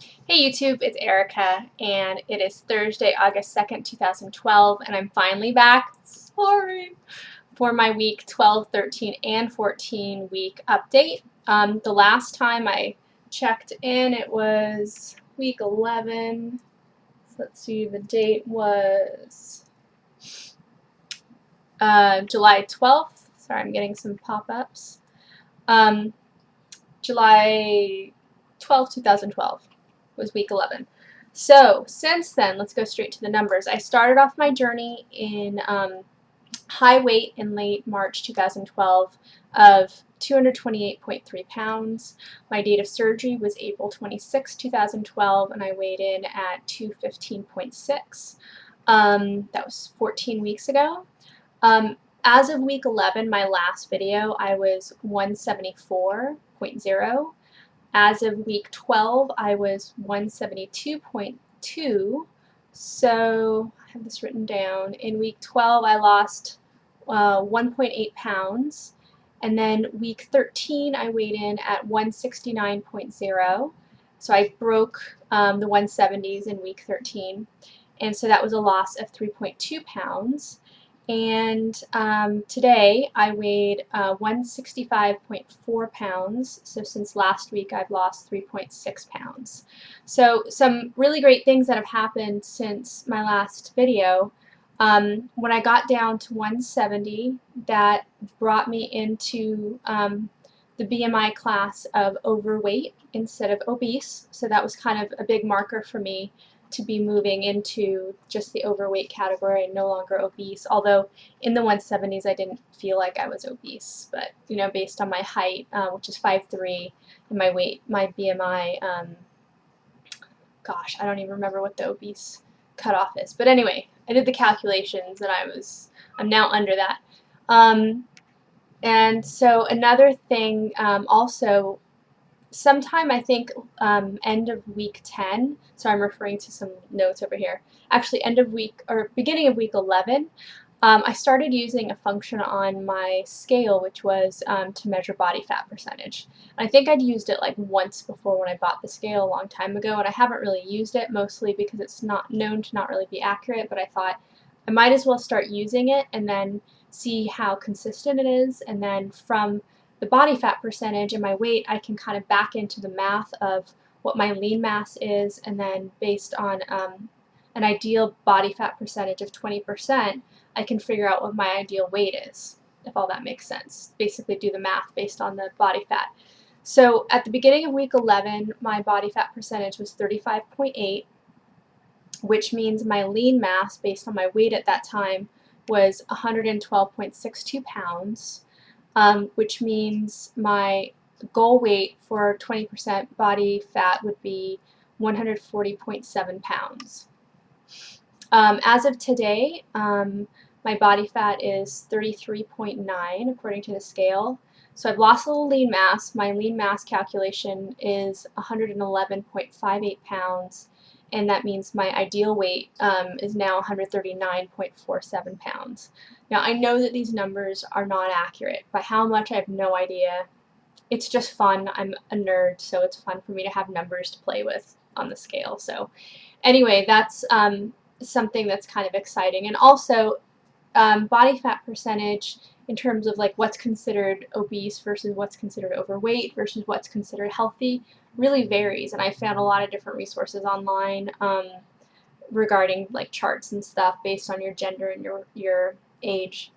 Hey YouTube, it's Erica, and it is Thursday, August 2nd, 2012, and I'm finally back, sorry, for my week 12, 13, and 14 week update. The last time I checked in, it was week 11. So let's see, the date was July 12th. Sorry, I'm getting some pop-ups. Um, July 12th, 2012 was week 11. So since then, let's go straight to the numbers. I started off my journey in high weight in late March 2012 of 228.3 pounds. My date of surgery was April 26, 2012, and I weighed in at 215.6. That was 14 weeks ago. As of week 11, my last video, I was 174.0. As of week 12, I was 172.2. So I have this written down. In week 12, I lost 1.8 pounds. And then week 13, I weighed in at 169.0. So I broke the 170s in week 13. And so that was a loss of 3.2 pounds. And today I weighed 165.4 pounds. So since last week I've lost 3.6 pounds. So some really great things that have happened since my last video. When I got down to 170, that brought me into the BMI class of overweight instead of obese. So that was kind of a big marker for me to be moving into just the overweight category and no longer obese, although in the 170s I didn't feel like I was obese, but you know, based on my height, which is 5'3", and my weight, my BMI, gosh, I don't even remember what the obese cutoff is, but anyway, I did the calculations and I'm now under that. And so another thing, also sometime I think end of week 10, so I'm referring to some notes over here, actually end of week or beginning of week 11, I started using a function on my scale which was to measure body fat percentage. And I think I'd used it like once before when I bought the scale a long time ago, and I haven't really used it, mostly because it's not known to not really be accurate, but I thought I might as well start using it and then see how consistent it is, and then from the body fat percentage and my weight, I can kind of back into the math of what my lean mass is, and then based on an ideal body fat percentage of 20%, I can figure out what my ideal weight is, if all that makes sense. Basically do the math based on the body fat. So at the beginning of week 11, my body fat percentage was 35.8, which means my lean mass based on my weight at that time was 112.62 pounds. Which means my goal weight for 20% body fat would be 140.7 pounds. As of today, my body fat is 33.9 according to the scale. So I've lost a little lean mass. My lean mass calculation is 111.58 pounds, and that means my ideal weight is now 139.47 pounds. Now I know that these numbers are not accurate. By how much I have no idea. It's just fun. I'm a nerd, so it's fun for me to have numbers to play with on the scale. So anyway, that's something that's kind of exciting. And also body fat percentage in terms of like what's considered obese versus what's considered overweight versus what's considered healthy really varies, and I found a lot of different resources online regarding like charts and stuff based on your gender and your age.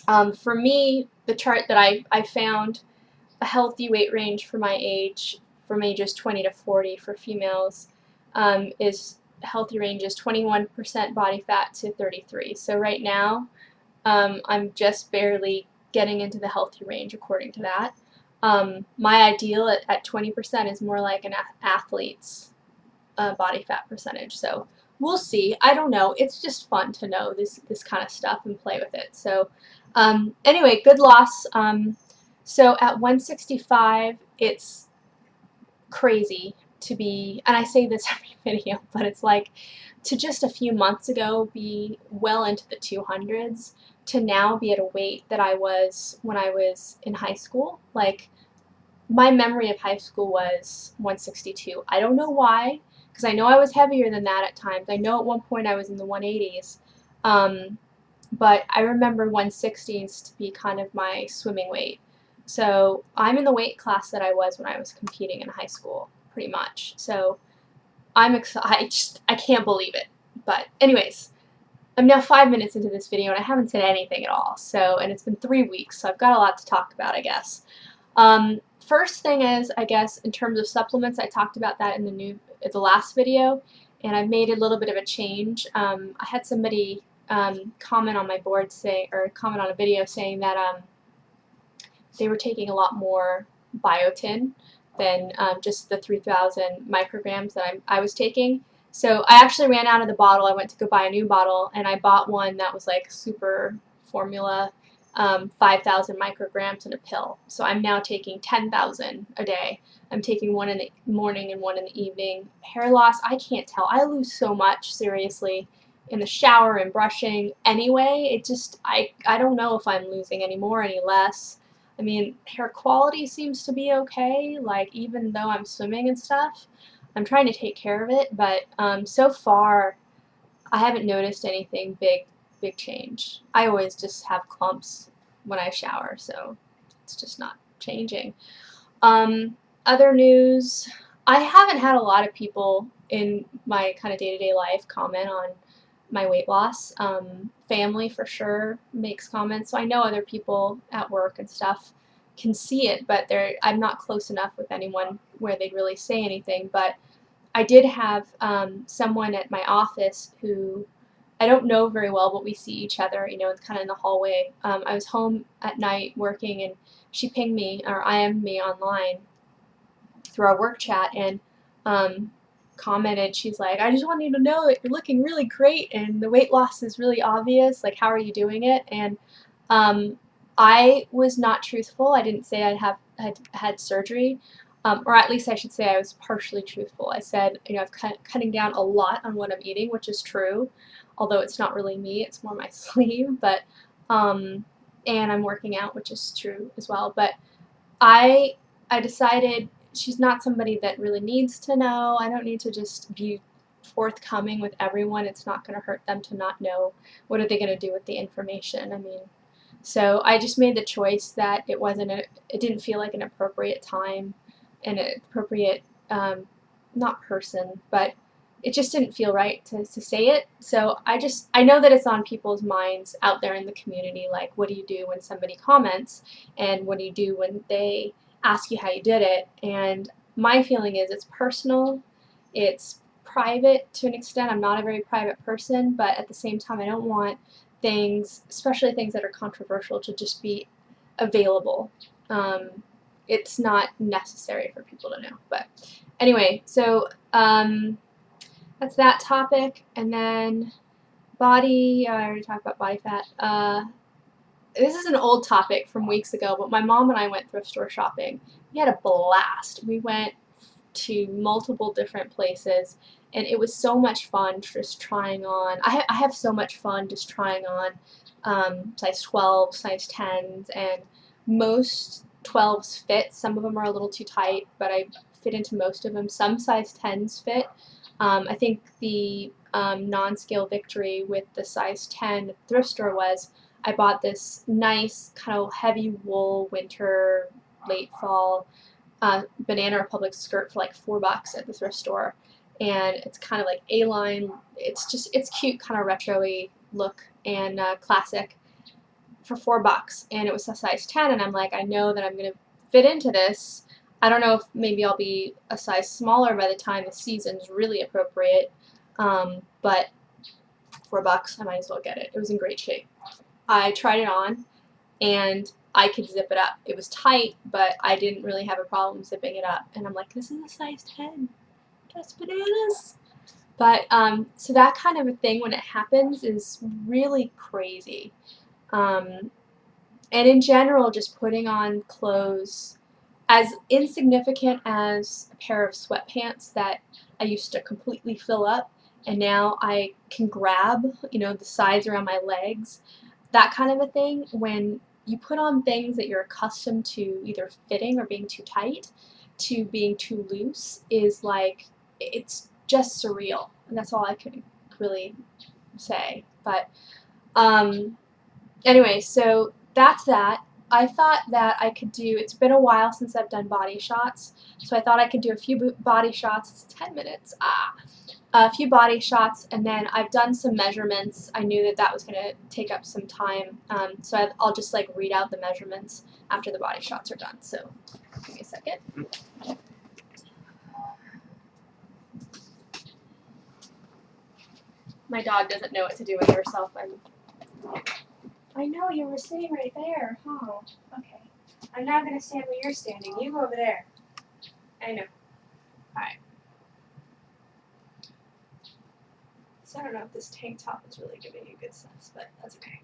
For me, the chart that I found a healthy weight range for my age, from ages 20 to 40 for females, is healthy range is 21% body fat to 33. So right now, I'm just barely getting into the healthy range according to that. My ideal at 20% is more like an athlete's body fat percentage. So we'll see. I don't know. It's just fun to know this kind of stuff and play with it. So anyway, good loss. So at 165, it's crazy to be, and I say this every video, but it's like to just a few months ago be well into the 200s to now be at a weight that I was when I was in high school. Like my memory of high school was 162. I don't know why, because I know I was heavier than that at times. I know at one point I was in the 180s. Um, but I remember 160s to be kind of my swimming weight. So I'm in the weight class that I was when I was competing in high school, pretty much. So I'm excited. I can't believe it. But anyways, I'm now 5 minutes into this video and I haven't said anything at all. So, and it's been 3 weeks, so I've got a lot to talk about, I guess. First thing is, I guess, in terms of supplements, I talked about that in the last video, and I've made a little bit of a change. I had somebody comment on my board or comment on a video saying that they were taking a lot more biotin than just the 3,000 micrograms that I was taking. So I actually ran out of the bottle. I went to go buy a new bottle, and I bought one that was like super formula, 5,000 micrograms in a pill. So I'm now taking 10,000 a day. I'm taking one in the morning and one in the evening. Hair loss, I can't tell. I lose so much, seriously, in the shower and brushing anyway. It just, I don't know if I'm losing any more, any less. I mean, hair quality seems to be okay, like even though I'm swimming and stuff. I'm trying to take care of it, but so far I haven't noticed anything big change. I always just have clumps when I shower, so it's just not changing. Other news, I haven't had a lot of people in my kind of day-to-day life comment on my weight loss. Family for sure makes comments, so I know other people at work and stuff can see it, but I'm not close enough with anyone where they'd really say anything. But I did have someone at my office who I don't know very well, but we see each other, kind of in the hallway. I was home at night working, and she pinged me, or IM'd me online through our work chat, and commented, she's like, I just want you to know that you're looking really great, and the weight loss is really obvious. Like, how are you doing it? And I was not truthful. I didn't say I'd had surgery. Or at least I should say I was partially truthful. I said, I've cutting down a lot on what I'm eating, which is true, although it's not really me, it's more my sleeve. But and I'm working out, which is true as well. But I decided she's not somebody that really needs to know. I don't need to just be forthcoming with everyone. It's not going to hurt them to not know. What are they going to do with the information? I mean, so I just made the choice that it didn't feel like an appropriate time, an appropriate, not person, but it just didn't feel right to say it. So I know that it's on people's minds out there in the community, like, what do you do when somebody comments, and what do you do when they ask you how you did it? And my feeling is it's personal, it's private to an extent. I'm not a very private person, but at the same time, I don't want things, especially things that are controversial, to just be available. It's not necessary for people to know. But anyway, so that's that topic. And then body, I already talked about body fat. This is an old topic from weeks ago, but my mom and I went thrift store shopping. We had a blast. We went to multiple different places, and it was so much fun just trying on. I have so much fun just trying on size 12, size 10s, and most 12s fit. Some of them are a little too tight, but I fit into most of them. Some size 10s fit. I think the non-scale victory with the size 10 at the thrift store was I bought this nice kind of heavy wool winter, late fall Banana Republic skirt for like $4 at the thrift store, and it's kind of like A-line. It's cute, kind of retro-y look, and classic for $4, and it was a size 10, and I'm like, I know that I'm gonna fit into this. I don't know if maybe I'll be a size smaller by the time the season's really appropriate, but $4, I might as well get it. It was in great shape. I tried it on, and I could zip it up. It was tight, but I didn't really have a problem zipping it up. And I'm like, this is a size 10. That's bananas. But so that kind of a thing, when it happens, is really crazy. And in general, just putting on clothes as insignificant as a pair of sweatpants that I used to completely fill up, and now I can grab, the sides around my legs, that kind of a thing. When you put on things that you're accustomed to either fitting or being too tight to being too loose is like, it's just surreal. And that's all I can really say. But anyway, so that's that. I thought that I could do, it's been a while since I've done body shots, so I thought I could do a few body shots. It's 10 minutes. A few body shots, and then I've done some measurements. I knew that that was going to take up some time, so I'll just like read out the measurements after the body shots are done. So give me a second. My dog doesn't know what to do with herself. I know, you were sitting right there. Oh, okay. I'm now going to stand where you're standing. You go over there. I know. Alright. So I don't know if this tank top is really giving you good sense, but that's okay.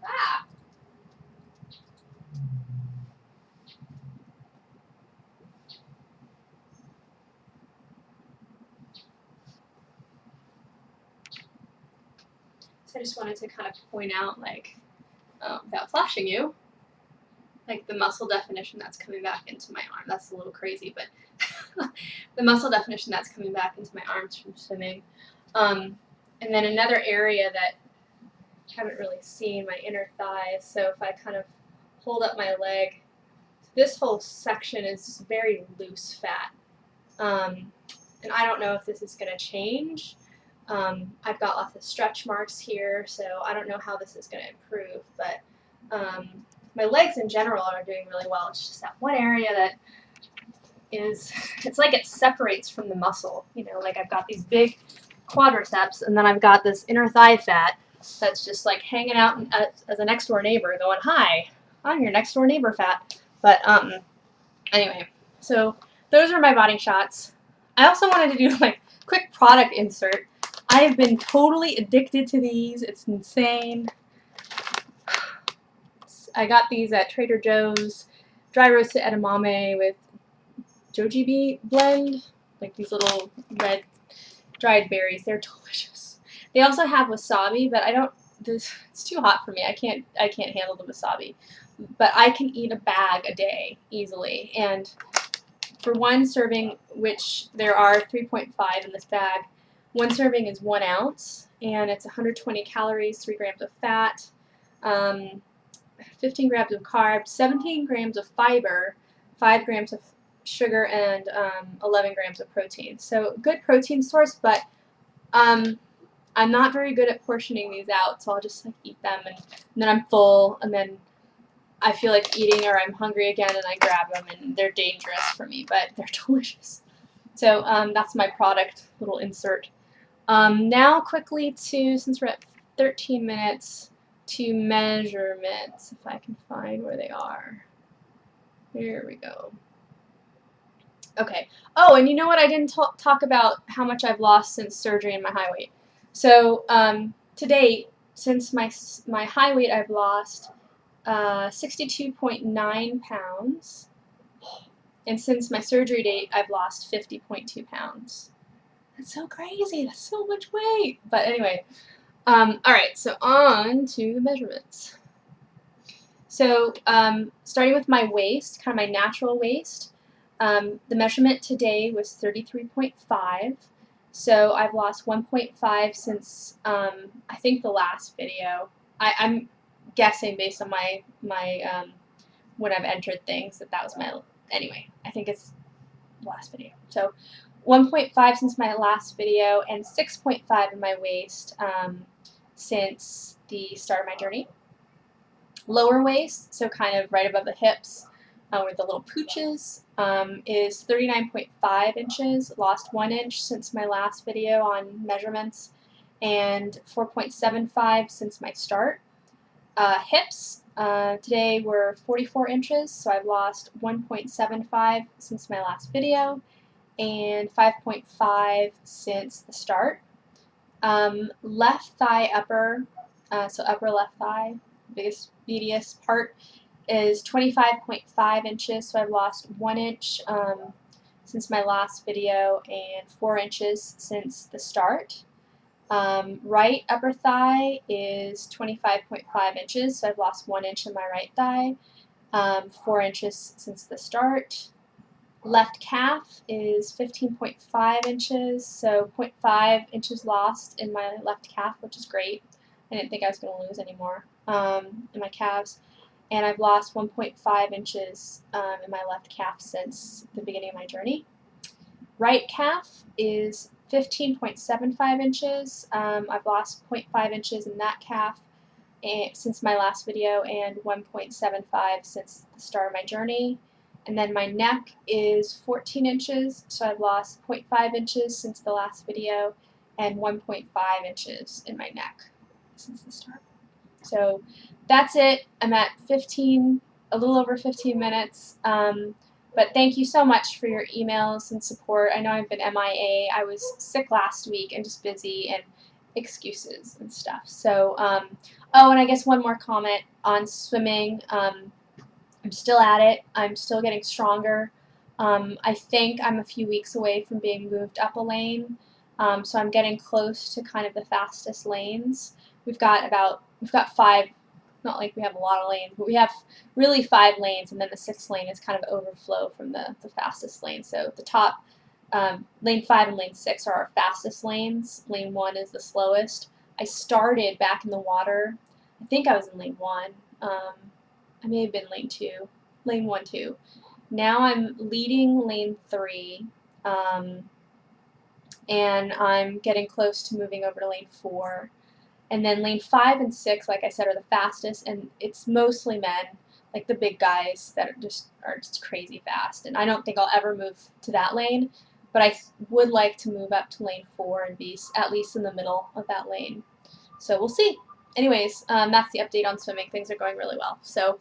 Ah! So I just wanted to kind of point out, like, without flashing you, like the muscle definition that's coming back into my arm. That's a little crazy, but the muscle definition that's coming back into my arms from swimming. And then another area that I haven't really seen, my inner thighs. So if I kind of hold up my leg, this whole section is just very loose fat. And I don't know if this is going to change. I've got lots of stretch marks here, so I don't know how this is going to improve, but my legs in general are doing really well. It's just that one area that is, it's like it separates from the muscle. You know, like I've got these big quadriceps, and then I've got this inner thigh fat that's just like hanging out as a next door neighbor going, hi, I'm your next door neighbor fat. But anyway, so those are my body shots. I also wanted to do like quick product insert. I have been totally addicted to these. It's insane. I got these at Trader Joe's, dry roasted edamame with jojoba blend, like these little red dried berries. They're delicious. They also have wasabi, but I don't. It's too hot for me. I can't handle the wasabi. But I can eat a bag a day easily, and for one serving, which there are 3.5 in this bag, one serving is 1 ounce, and it's 120 calories, 3 grams of fat, 15 grams of carbs, 17 grams of fiber, 5 grams of sugar, and 11 grams of protein. So good protein source, but I'm not very good at portioning these out, so I'll just like eat them, and then I'm full, and then I feel like eating or I'm hungry again and I grab them, and they're dangerous for me, but they're delicious. So that's my product little insert. Now quickly to, since we're at 13 minutes, to measurements, if I can find where they are. Here we go. Okay. Oh, and you know what? I didn't talk about how much I've lost since surgery and my high weight. So to date, since my high weight, I've lost 62.9 pounds, and since my surgery date, I've lost 50.2 pounds. That's so crazy. That's so much weight. But anyway, all right. So on to the measurements. So starting with my waist, kind of my natural waist, the measurement today was 33.5. So I've lost 1.5 since I think the last video. I'm guessing based on my when I've entered things that was my, anyway, I think it's the last video. So 1.5 since my last video, and 6.5 in my waist since the start of my journey. Lower waist, so kind of right above the hips where the little pooches, is 39.5 inches, lost 1 inch since my last video on measurements, and 4.75 since my start. Hips today were 44 inches, so I've lost 1.75 since my last video, and 5.5 since the start. Left thigh upper, so upper left thigh, biggest, meatiest part, is 25.5 inches, so I've lost 1 inch since my last video, and 4 inches since the start. Right upper thigh is 25.5 inches, so I've lost 1 inch in my right thigh, 4 inches since the start. Left calf is 15.5 inches, so zero point 0.5 inches lost in my left calf, which is great. I didn't think I was going to lose any more in my calves. And I've lost 1.5 inches in my left calf since the beginning of my journey. Right calf is 15.75 inches. I've lost 0.5 inches in that calf since my last video and 1.75 since the start of my journey. And then my neck is 14 inches, so I've lost 0.5 inches since the last video and 1.5 inches in my neck since the start. So that's it. I'm at 15, a little over 15 minutes. But thank you so much for your emails and support. I know I've been MIA. I was sick last week and just busy and excuses and stuff. So, oh, and I guess one more comment on swimming. I'm still at it. I'm still getting stronger. I think I'm a few weeks away from being moved up a lane. So I'm getting close to kind of the fastest lanes. We've got 5, not like we have a lot of lanes, but we have really 5 lanes, and then the 6th lane is kind of overflow from the fastest lane. So the top, lane 5 and lane 6 are our fastest lanes. Lane 1 is the slowest. I started back in the water. I think I was in lane 1. I may have been lane 1 too. Now I'm leading lane 3, and I'm getting close to moving over to lane 4. And then lane 5 and 6, like I said, are the fastest, and it's mostly men, like the big guys that are just crazy fast. And I don't think I'll ever move to that lane, but I would like to move up to lane 4 and be at least in the middle of that lane. So we'll see. Anyways, that's the update on swimming. Things are going really well. So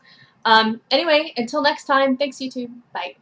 anyway, until next time, thanks YouTube. Bye.